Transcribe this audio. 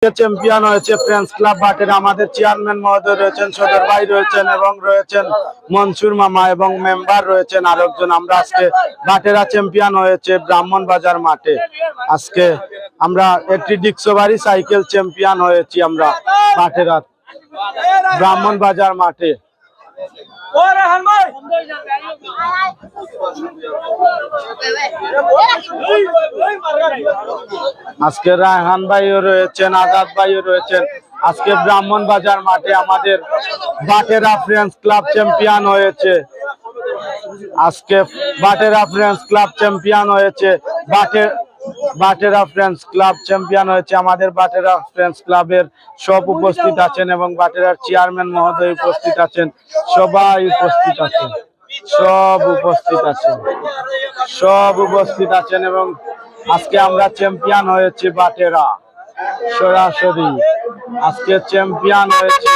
Champion হয়েছে friends club বাটেরা। আমাদের chairman মহোদয় রয়েছেন, সদর ভাই রয়েছেন এবং রয়েছেন মনসুর মামা এবং মেম্বার রয়েছেন আরেকজন। আমরা আজকে বাটেরা চ্যাম্পিয়ন হয়েছে ব্রাহ্মণবাজার মাঠে। আজকে আমরা একটি ডিক্সোভারি সাইকেল চ্যাম্পিয়ন হয়েছি আমরা বাটেরা ব্রাহ্মণবাজার মাঠে। আজকে রায়হান ভাইও রয়েছেন, আজাদ ভাইও রয়েছেন। আজকে ব্রাহ্মণবাজার মাঠে আমাদের বাটেরা ফ্রেন্ডস ক্লাব চ্যাম্পিয়ন হয়েছে। আজকে বাটেরা ফ্রেন্ডস ক্লাব চ্যাম্পিয়ন হয়েছে। বাটেরা ফ্রেন্ডস ক্লাব চ্যাম্পিয়ন হয়েছে। আমাদের বাটেরা ফ্রেন্ডস ক্লাবের সব উপস্থিত আছেন এবং বাটেরার চেয়ারম্যান মহোদয় উপস্থিত আছেন। সবাই উপস্থিত আছেন, সব উপস্থিত আছেন এবং আজকে আমরা চ্যাম্পিয়ন হয়েছি বাটেরা। সরাসরি আজকে চ্যাম্পিয়ন হয়েছে।